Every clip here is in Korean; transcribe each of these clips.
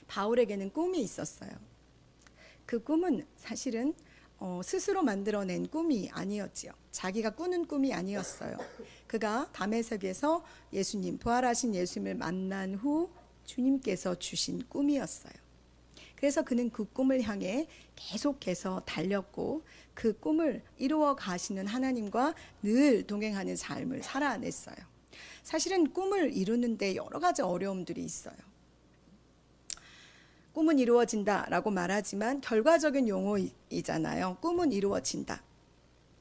바울에게는 꿈이 있었어요. 그 꿈은 사실은 스스로 만들어낸 꿈이 아니었지요. 자기가 꾸는 꿈이 아니었어요. 그가 다메섹에서 부활하신 예수님을 만난 후 주님께서 주신 꿈이었어요. 그래서 그는 그 꿈을 향해 계속해서 달렸고 그 꿈을 이루어 가시는 하나님과 늘 동행하는 삶을 살아냈어요. 사실은 꿈을 이루는데 여러 가지 어려움들이 있어요. 꿈은 이루어진다라고 말하지만 결과적인 용어이잖아요. 꿈은 이루어진다.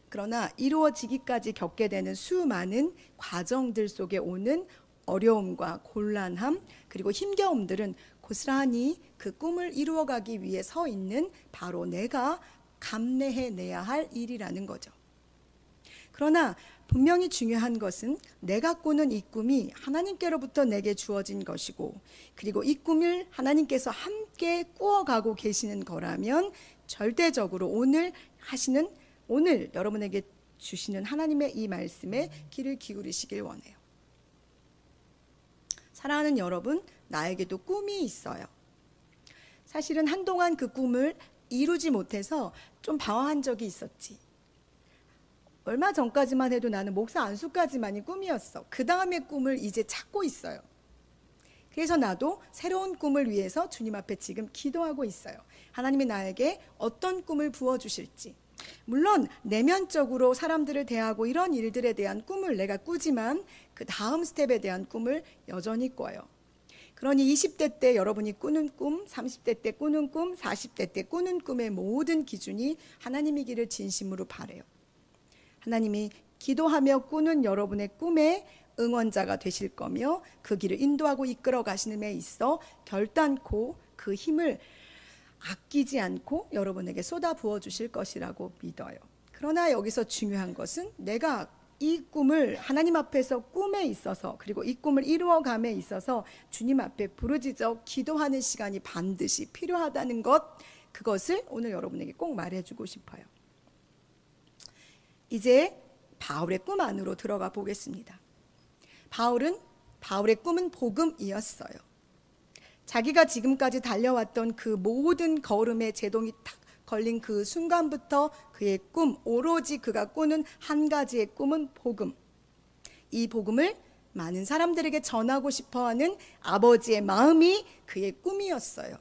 그러나 이루어지기까지 겪게 되는 수많은 과정들 속에 오는 어려움과 곤란함 그리고 힘겨움들은 고스란히 그 꿈을 이루어가기 위해 서 있는 바로 내가 감내해내야 할 일이라는 거죠. 그러나 분명히 중요한 것은 내가 꾸는 이 꿈이 하나님께로부터 내게 주어진 것이고 그리고 이 꿈을 하나님께서 함께 꾸어가고 계시는 거라면 절대적으로 오늘 여러분에게 주시는 하나님의 이 말씀에 귀를 기울이시길 원해요. 사랑하는 여러분, 나에게도 꿈이 있어요. 사실은 한동안 그 꿈을 이루지 못해서 좀 방황한 적이 있었지. 얼마 전까지만 해도 나는 목사 안수까지만이 꿈이었어. 그 다음의 꿈을 이제 찾고 있어요. 그래서 나도 새로운 꿈을 위해서 주님 앞에 지금 기도하고 있어요. 하나님이 나에게 어떤 꿈을 부어주실지. 물론 내면적으로 사람들을 대하고 이런 일들에 대한 꿈을 내가 꾸지만 그 다음 스텝에 대한 꿈을 여전히 꿔요. 그러니 20대 때 여러분이 꾸는 꿈, 30대 때 꾸는 꿈, 40대 때 꾸는 꿈의 모든 기준이 하나님이기를 진심으로 바라요. 하나님이 기도하며 꾸는 여러분의 꿈의 응원자가 되실 거며 그 길을 인도하고 이끌어 가시는 데 있어 결단코 그 힘을 아끼지 않고 여러분에게 쏟아 부어 주실 것이라고 믿어요. 그러나 여기서 중요한 것은 내가 이 꿈을 하나님 앞에서 꿈에 있어서 그리고 이 꿈을 이루어감에 있어서 주님 앞에 부르짖어 기도하는 시간이 반드시 필요하다는 것, 그것을 오늘 여러분에게 꼭 말해주고 싶어요. 이제 바울의 꿈 안으로 들어가 보겠습니다. 바울의 꿈은 복음이었어요. 자기가 지금까지 달려왔던 그 모든 걸음의 제동이 탁 걸린 그 순간부터 그의 꿈, 오로지 그가 꾸는 한 가지의 꿈은 복음. 이 복음을 많은 사람들에게 전하고 싶어하는 아버지의 마음이 그의 꿈이었어요.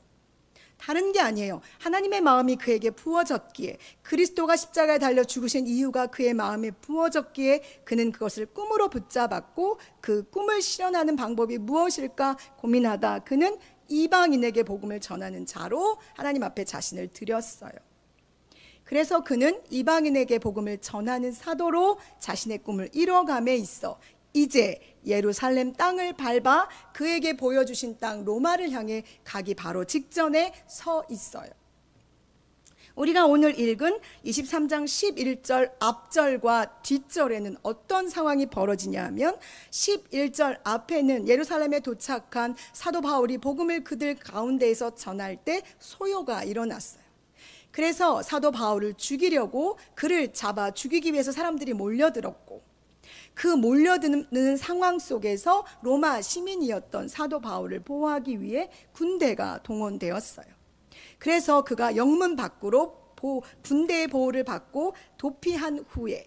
다른 게 아니에요. 하나님의 마음이 그에게 부어졌기에, 그리스도가 십자가에 달려 죽으신 이유가 그의 마음에 부어졌기에 그는 그것을 꿈으로 붙잡았고 그 꿈을 실현하는 방법이 무엇일까 고민하다 그는 이방인에게 복음을 전하는 자로 하나님 앞에 자신을 드렸어요. 그래서 그는 이방인에게 복음을 전하는 사도로 자신의 꿈을 이뤄감에 있어 이제 예루살렘 땅을 밟아 그에게 보여주신 땅 로마를 향해 가기 바로 직전에 서 있어요. 우리가 오늘 읽은 23장 11절 앞절과 뒷절에는 어떤 상황이 벌어지냐 하면 11절 앞에는 예루살렘에 도착한 사도 바울이 복음을 그들 가운데에서 전할 때 소요가 일어났어요. 그래서 사도 바울을 죽이려고 그를 잡아 죽이기 위해서 사람들이 몰려들었고 그 몰려드는 상황 속에서 로마 시민이었던 사도 바울을 보호하기 위해 군대가 동원되었어요. 그래서 그가 영문 밖으로 군대의 보호를 받고 도피한 후에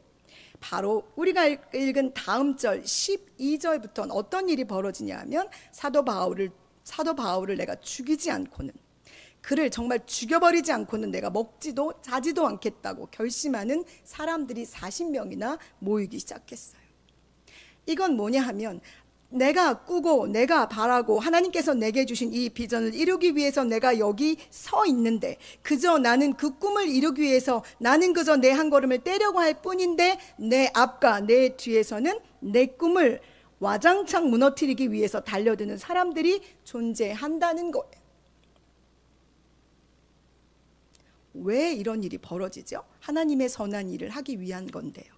바로 우리가 읽은 다음 절 12절부터는 어떤 일이 벌어지냐 하면 사도 바울을 내가 죽이지 않고는, 그를 정말 죽여버리지 않고는 내가 먹지도 자지도 않겠다고 결심하는 사람들이 40명이나 모이기 시작했어요. 이건 뭐냐 하면 내가 꾸고 내가 바라고 하나님께서 내게 주신 이 비전을 이루기 위해서 내가 여기 서 있는데 그저 나는 그 꿈을 이루기 위해서 나는 그저 내 한 걸음을 떼려고 할 뿐인데 내 앞과 내 뒤에서는 내 꿈을 와장창 무너뜨리기 위해서 달려드는 사람들이 존재한다는 거예요. 왜 이런 일이 벌어지죠? 하나님의 선한 일을 하기 위한 건데요.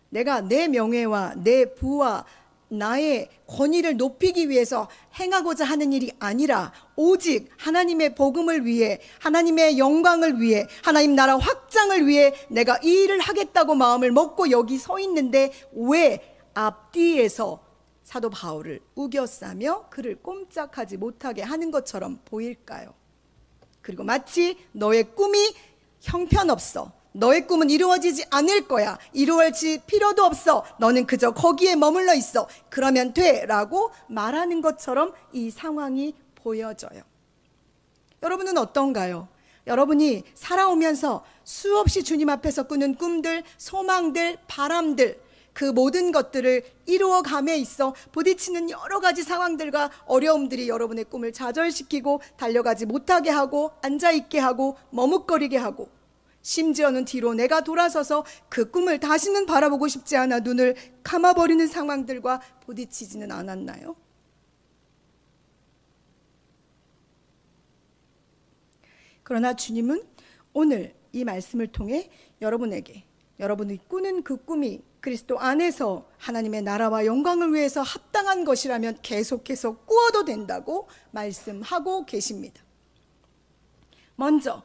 내가 내 명예와 내 부와 나의 권위를 높이기 위해서 행하고자 하는 일이 아니라 오직 하나님의 복음을 위해, 하나님의 영광을 위해, 하나님 나라 확장을 위해 내가 이 일을 하겠다고 마음을 먹고 여기 서 있는데 왜 앞뒤에서 사도 바울을 우겨싸며 그를 꼼짝하지 못하게 하는 것처럼 보일까요? 그리고 마치 너의 꿈이 형편없어, 너의 꿈은 이루어지지 않을 거야, 이루어질 필요도 없어, 너는 그저 거기에 머물러 있어, 그러면 돼 라고 말하는 것처럼 이 상황이 보여져요. 여러분은 어떤가요? 여러분이 살아오면서 수없이 주님 앞에서 꾸는 꿈들, 소망들, 바람들, 그 모든 것들을 이루어감에 있어 부딪히는 여러 가지 상황들과 어려움들이 여러분의 꿈을 좌절시키고 달려가지 못하게 하고 앉아있게 하고 머뭇거리게 하고, 심지어는 뒤로 내가 돌아서서 그 꿈을 다시는 바라보고 싶지 않아 눈을 감아버리는 상황들과 부딪히지는 않았나요? 그러나 주님은 오늘 이 말씀을 통해 여러분에게, 여러분이 꾸는 그 꿈이 그리스도 안에서 하나님의 나라와 영광을 위해서 합당한 것이라면 계속해서 꾸어도 된다고 말씀하고 계십니다. 먼저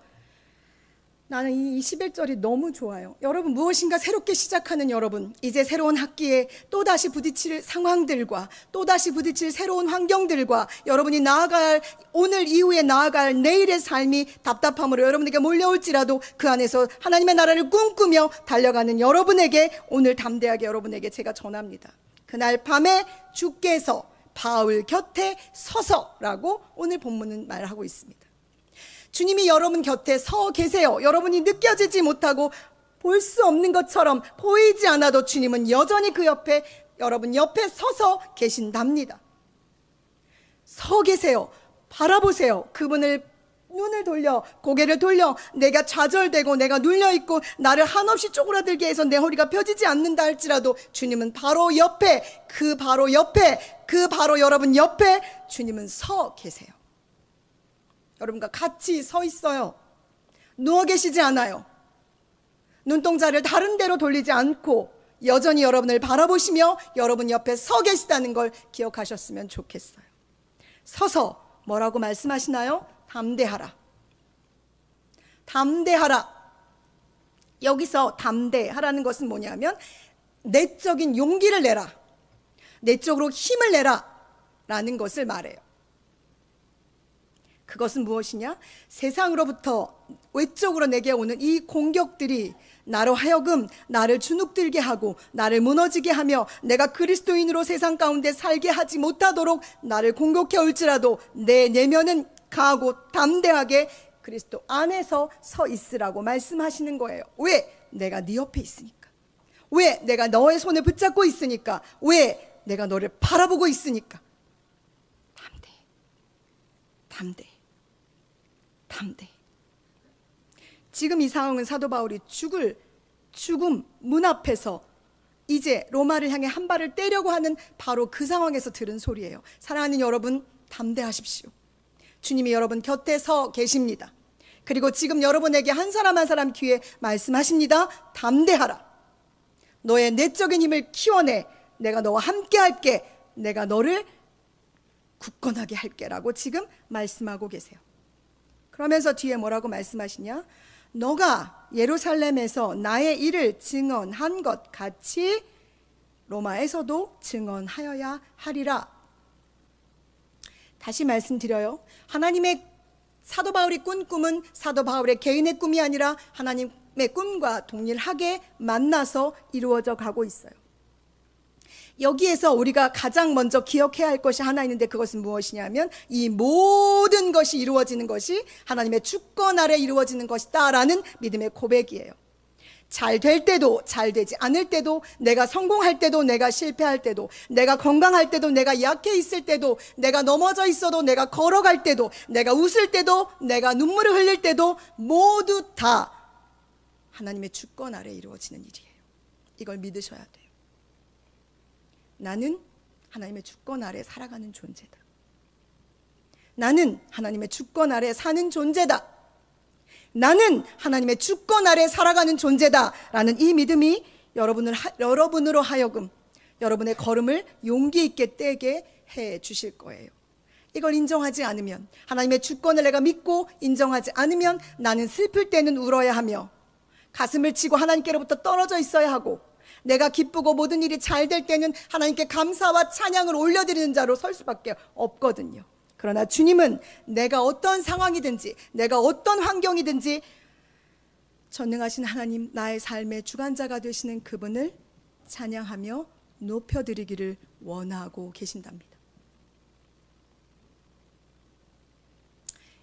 나는 이 21절이 너무 좋아요. 여러분, 무엇인가 새롭게 시작하는 여러분, 이제 새로운 학기에 또다시 부딪힐 상황들과 또다시 부딪힐 새로운 환경들과 여러분이 나아갈, 오늘 이후에 나아갈 내일의 삶이 답답함으로 여러분에게 몰려올지라도 그 안에서 하나님의 나라를 꿈꾸며 달려가는 여러분에게, 오늘 담대하게 여러분에게 제가 전합니다. 그날 밤에 주께서 바울 곁에 서서라고 오늘 본문은 말하고 있습니다. 주님이 여러분 곁에 서 계세요. 여러분이 느껴지지 못하고 볼 수 없는 것처럼 보이지 않아도 주님은 여전히 그 옆에, 여러분 옆에 서서 계신답니다. 서 계세요. 바라보세요. 그분을 눈을 돌려, 고개를 돌려, 내가 좌절되고 내가 눌려있고 나를 한없이 쪼그라들게 해서 내 허리가 펴지지 않는다 할지라도 주님은 바로 옆에, 그 바로 옆에, 그 바로 여러분 옆에 주님은 서 계세요. 여러분과 같이 서 있어요. 누워 계시지 않아요. 눈동자를 다른 데로 돌리지 않고 여전히 여러분을 바라보시며 여러분 옆에 서 계시다는 걸 기억하셨으면 좋겠어요. 서서 뭐라고 말씀하시나요? 담대하라. 담대하라. 여기서 담대하라는 것은 뭐냐면 내적인 용기를 내라, 내적으로 힘을 내라 라는 것을 말해요. 그것은 무엇이냐? 세상으로부터 외적으로 내게 오는 이 공격들이 나로 하여금 나를 주눅들게 하고 나를 무너지게 하며 내가 그리스도인으로 세상 가운데 살게 하지 못하도록 나를 공격해 올지라도 내 내면은 강하고 담대하게 그리스도 안에서 서 있으라고 말씀하시는 거예요. 왜? 내가 네 옆에 있으니까. 왜? 내가 너의 손을 붙잡고 있으니까. 왜? 내가 너를 바라보고 있으니까. 담대. 지금 이 상황은 사도 바울이 죽음 문 앞에서 이제 로마를 향해 한 발을 떼려고 하는 바로 그 상황에서 들은 소리예요. 사랑하는 여러분, 담대하십시오. 주님이 여러분 곁에 서 계십니다. 그리고 지금 여러분에게 한 사람 한 사람 귀에 말씀하십니다. 담대하라. 너의 내적인 힘을 키워내. 내가 너와 함께 할게. 내가 너를 굳건하게 할게 라고 지금 말씀하고 계세요. 그러면서 뒤에 뭐라고 말씀하시냐? 너가 예루살렘에서 나의 일을 증언한 것 같이 로마에서도 증언하여야 하리라. 다시 말씀드려요. 하나님의, 사도 바울이 꾼 꿈은 사도 바울의 개인의 꿈이 아니라 하나님의 꿈과 동일하게 만나서 이루어져 가고 있어요. 여기에서 우리가 가장 먼저 기억해야 할 것이 하나 있는데 그것은 무엇이냐면 이 모든 것이 이루어지는 것이 하나님의 주권 아래 이루어지는 것이다 라는 믿음의 고백이에요. 잘 될 때도 잘 되지 않을 때도, 내가 성공할 때도 내가 실패할 때도, 내가 건강할 때도 내가 약해 있을 때도, 내가 넘어져 있어도 내가 걸어갈 때도, 내가 웃을 때도 내가 눈물을 흘릴 때도 모두 다 하나님의 주권 아래 이루어지는 일이에요. 이걸 믿으셔야 돼요. 나는 하나님의 주권 아래 살아가는 존재다. 나는 하나님의 주권 아래 사는 존재다. 나는 하나님의 주권 아래 살아가는 존재다 라는 이 믿음이 여러분으로 하여금 여러분의 걸음을 용기 있게 떼게 해 주실 거예요. 이걸 인정하지 않으면, 하나님의 주권을 내가 믿고 인정하지 않으면 나는 슬플 때는 울어야 하며 가슴을 치고 하나님께로부터 떨어져 있어야 하고, 내가 기쁘고 모든 일이 잘 될 때는 하나님께 감사와 찬양을 올려드리는 자로 설 수밖에 없거든요. 그러나 주님은 내가 어떤 상황이든지 내가 어떤 환경이든지 전능하신 하나님, 나의 삶의 주관자가 되시는 그분을 찬양하며 높여드리기를 원하고 계신답니다.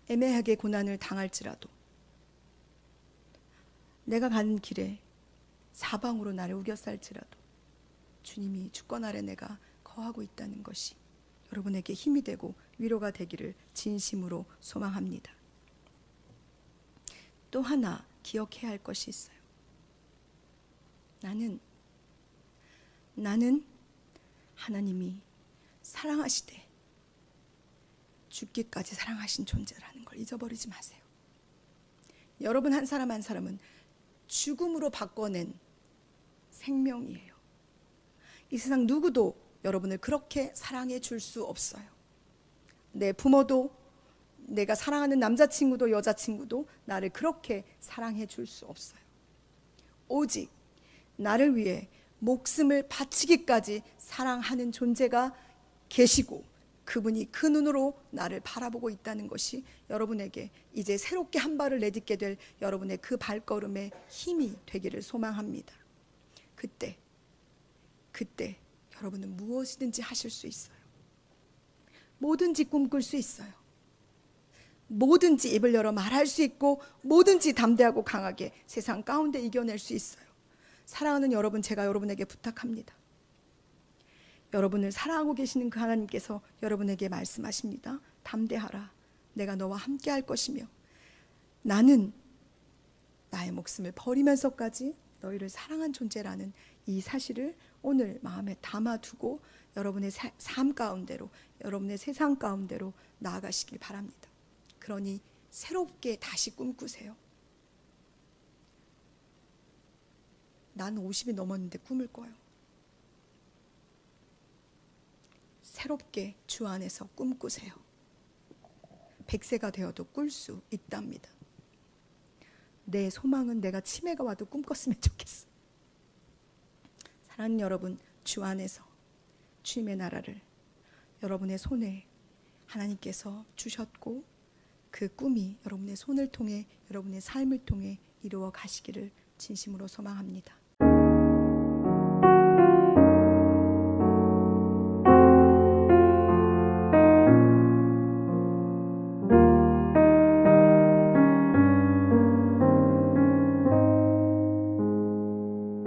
애매하게 고난을 당할지라도 내가 가는 길에 사방으로 나를 우겨쌀지라도 주님이 주권 아래 내가 거하고 있다는 것이 여러분에게 힘이 되고 위로가 되기를 진심으로 소망합니다. 또 하나 기억해야 할 것이 있어요. 나는 하나님이 사랑하시되 죽기까지 사랑하신 존재라는 걸 잊어버리지 마세요. 여러분 한 사람 한 사람은 죽음으로 바꿔낸 생명이에요. 이 세상 누구도 여러분을 그렇게 사랑해 줄 수 없어요. 내 부모도, 내가 사랑하는 남자친구도 여자친구도 나를 그렇게 사랑해 줄 수 없어요. 오직 나를 위해 목숨을 바치기까지 사랑하는 존재가 계시고 그분이 그 눈으로 나를 바라보고 있다는 것이 여러분에게 이제 새롭게 한 발을 내딛게 될 여러분의 그 발걸음의 힘이 되기를 소망합니다. 그때 여러분은 무엇이든지 하실 수 있어요. 뭐든지 꿈꿀 수 있어요. 뭐든지 입을 열어 말할 수 있고 뭐든지 담대하고 강하게 세상 가운데 이겨낼 수 있어요. 사랑하는 여러분, 제가 여러분에게 부탁합니다. 여러분을 사랑하고 계시는 그 하나님께서 여러분에게 말씀하십니다. 담대하라. 내가 너와 함께 할 것이며 나는 나의 목숨을 버리면서까지 너희를 사랑한 존재라는 이 사실을 오늘 마음에 담아두고 여러분의 삶 가운데로, 여러분의 세상 가운데로 나아가시길 바랍니다. 그러니 새롭게 다시 꿈꾸세요. 난 50이 넘었는데 꿈을 꿔요. 새롭게 주 안에서 꿈꾸세요. 100세가 되어도 꿀 수 있답니다. 내 소망은 내가 치매가 와도 꿈꿨으면 좋겠어. 사랑하는 여러분, 주 안에서 주님의 나라를 여러분의 손에 하나님께서 주셨고 그 꿈이 여러분의 손을 통해, 여러분의 삶을 통해 이루어 가시기를 진심으로 소망합니다.